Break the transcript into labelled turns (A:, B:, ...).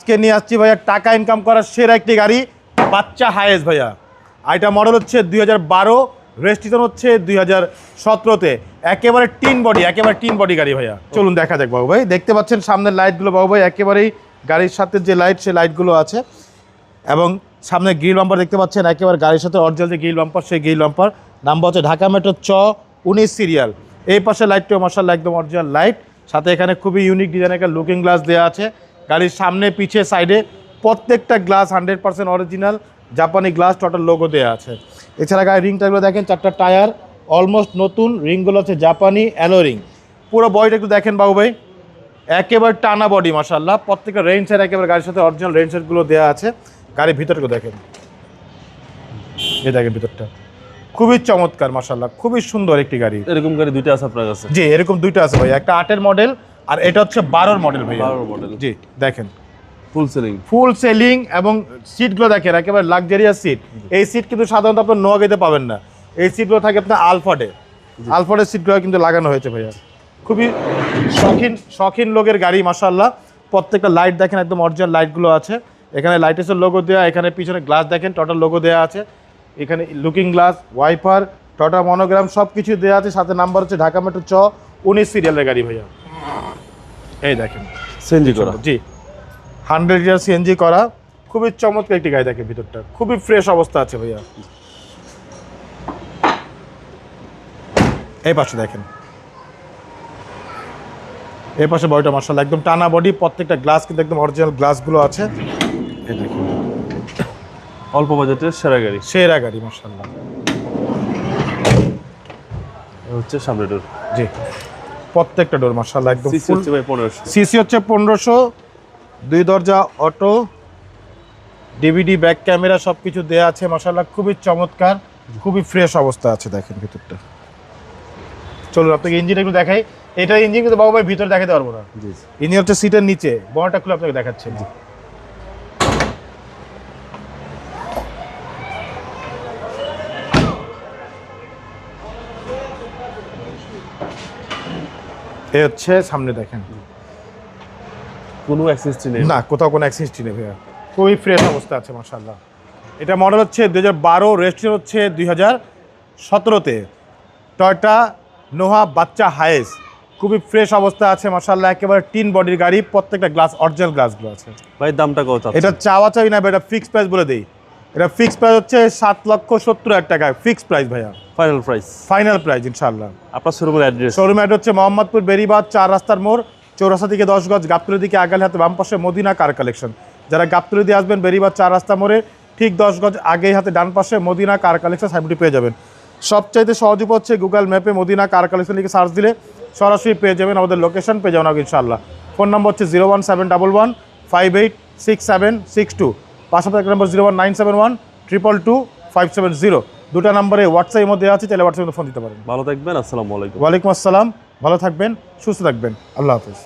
A: কে নিয়ে আসছি ভাইয়া টাকা ইনকাম করার সেরা একটি গাড়ি, বাচ্চা হায়েস ভাইয়া। আর এটা মডেল হচ্ছে 2012, রেজিস্ট্রেশন হচ্ছে 2017-তে। একেবারে টিন বডি গাড়ি ভাইয়া। চলুন দেখা যাক বাবু ভাই। দেখতে পাচ্ছেন সামনের লাইটগুলো বাবু ভাই একেবারেই গাড়ির সাথে যে লাইট, সেই লাইটগুলো আছে। এবং সামনে গ্রিল বাম্পার দেখতে পাচ্ছেন, একেবারে গাড়ির সাথে অরিজিনাল যে গ্রিল বাম্পার, সেই গ্রিল বাম্পার। নাম্বার হচ্ছে ঢাকা মেট্রো 19 সিরিয়াল। এই পাশে লাইটটিও মাশাআল্লাহ একদম অরিজিনাল লাইট, সাথে এখানে খুবই ইউনিক ডিজাইনের একটা লুকিং গ্লাস দেওয়া আছে। গাড়ির সামনে পিছে সাইডে প্রত্যেকটা গ্লাস 100% অরিজিনাল জাপানি গ্লাস, টোটাল লোগো দেওয়া আছে। এছাড়া গাড়ির রিং টায়ারগুলো দেখেন, 4টা টায়ার অলমোস্ট নতুন, রিংগুলো হচ্ছে জাপানি অ্যালো রিং। পুরো বডিটা একটু দেখেন বাবু ভাই, একেবারে টানা বডি মাশাআল্লাহ। প্রত্যেকটা রেঞ্জ সেট একেবারে গাড়ির সাথে অরিজিনাল রেঞ্জ সেটগুলো দেওয়া আছে। গাড়ির ভিতরটা দেখেন, এই দেখেন ভিতরটা খুবই চমৎকার মাশাআল্লাহ, খুবই সুন্দর একটি গাড়ি।
B: এরকম গাড়ি দুইটা আছে আপনার কাছে?
A: জি, এরকম দুইটা আছে ভাই, একটা 8-এর মডেল আর এটা হচ্ছে 12-এর মডেল ভাই।
B: 12 মডেল।
A: জি দেখেন
B: ফুল সেলিং
A: এবং সিটগুলো দেখেন একেবারে লাক্সারিয়াস সিট। এই সিট কিন্তু সাধারণত আপনার নোয়াগাঁওতে পাবেন না, এই সিটগুলো থাকে আপনার আলফার্ডের সিটগুলো কিন্তু লাগানো হয়েছে ভাইয়া। খুবই শখিন লোকের গাড়ি মাশাআল্লাহ। প্রত্যেকটা লাইট দেখেন একদম অরিজিনাল লাইটগুলো আছে। এখানে লাইটের লোগো দেওয়া, এখানে পিছনে গ্লাস দেখেন টোটাল লোগো দেওয়া আছে। এখানে looking glass, wiper, total monogram সব কিছু দেওয়া আছে। সাথে নাম্বার হচ্ছে ঢাকা মেট্রো 19 সিরিয়ালের গাড়ি ভাইয়া। এই দেখেন
B: সিএনজি করা।
A: জি 100 লিটার সিএনজি করা, খুবই চমৎকার একটি গাড়ি। দেখেন ভিতরটা খুবই ফ্রেশ অবস্থা আছে ভাইয়া। এই পাশে দেখেন, এই পাশে বডিটা মাশাআল্লাহ একদম টানা বডি, প্রত্যেকটা গ্লাস কিন্তু একদম অরিজিনাল গ্লাসগুলো আছে। এই দেখেন
B: অল্প বাজেটের
A: সেরা গাড়ি মাশাআল্লাহ।
B: হচ্ছে সামনে ডোর।
A: জি প্রত্যেকটা ডোর মাশাআল্লাহ একদম ফুল। সিসি হচ্ছে 1500, 2 দরজা অটো, ডিভিডি ব্যাক ক্যামেরা সব কিছু দেওয়া আছে মাশাআল্লাহ। খুবই চমৎকার, খুবই ফ্রেশ অবস্থা আছে। দেখেন ভিতরটা। চলুন আপনাকে ইঞ্জিন একটু দেখাই। এটা ইঞ্জিন কিন্তু বাবু ভাই ভিতরে দেখাতে পারবো না, ইঞ্জিন হচ্ছে সিটের নিচে। বড়টা খুলে আপনাকে দেখাচ্ছি। এই হচ্ছে সামনে দেখেন,
B: কোনো অ্যাক্সিস্ট নেই
A: না, কোথাও কোনো অ্যাক্সিস্ট নেই ভাইয়া। খুবই ফ্রেশ অবস্থা আছে মাশাআল্লাহ। এটা মডেল হচ্ছে 2012, রেজিস্ট্রেশন হচ্ছে 2017-তে। টয়োটা নোহা বাচ্চা হায়েস, খুবই ফ্রেশ অবস্থা আছে মাশাআল্লাহ। একেবারে টিন বডির গাড়ি, প্রত্যেকটা গ্লাস অরিজিনাল গ্লাসগুলো আছে
B: ভাই। দামটা কত?
A: এটা চাওয়া না ভাই, এটা ফিক্সড প্রাইস বলে দেই। এটা ফিক্সড প্রাইস হচ্ছে 7,70,000 টাকা, ফিক্সড প্রাইস ভাইয়া। ফাইনাল প্রাইস ইনশাআল্লাহ।
B: আপনার শোরুমের অ্যাড্রেস?
A: শোরুম অ্যাড্রেস হচ্ছে মোহাম্মদপুর বেরিবাদ 4 রাস্তার মোড়, চৌরাস্তা থেকে 10 গজ, গাবতলী দিকে আগালে হাতে বাম পাশে মদিনা কার কালেকশন। যারা গাবতলী দিয়ে আসবেন বেরিবাদ 4 রাস্তা মোড়ে ঠিক 10 গজ আগেই হাতে ডান পাশে মদিনা কার কালেকশন সাইডটি পেয়ে যাবেন। সবচাইতে সহজ উপায় হচ্ছে গুগল ম্যাপে মদিনা কার কালেকশন লিখে সার্চ দিলে সরাসরি পেয়ে যাবেন, আমাদের লোকেশন পেয়ে যাবেন ইনশাআল্লাহ। ফোন নম্বর হচ্ছে 01711586762, পাশাপাশি একটা নম্বর 01971222570। দুটো নম্বরে হোয়াটসঅ্যাপের মধ্যে আছে, তাহলে হোয়াটসঅ্যাপে ফোন দিতে পারেন।
B: ভালো থাকবেন। আসসালামু আলাইকুম।
A: ওয়ালাইকুম আসসালাম। ভালো থাকবেন, সুস্থ থাকবেন। আল্লাহ হাফেজ।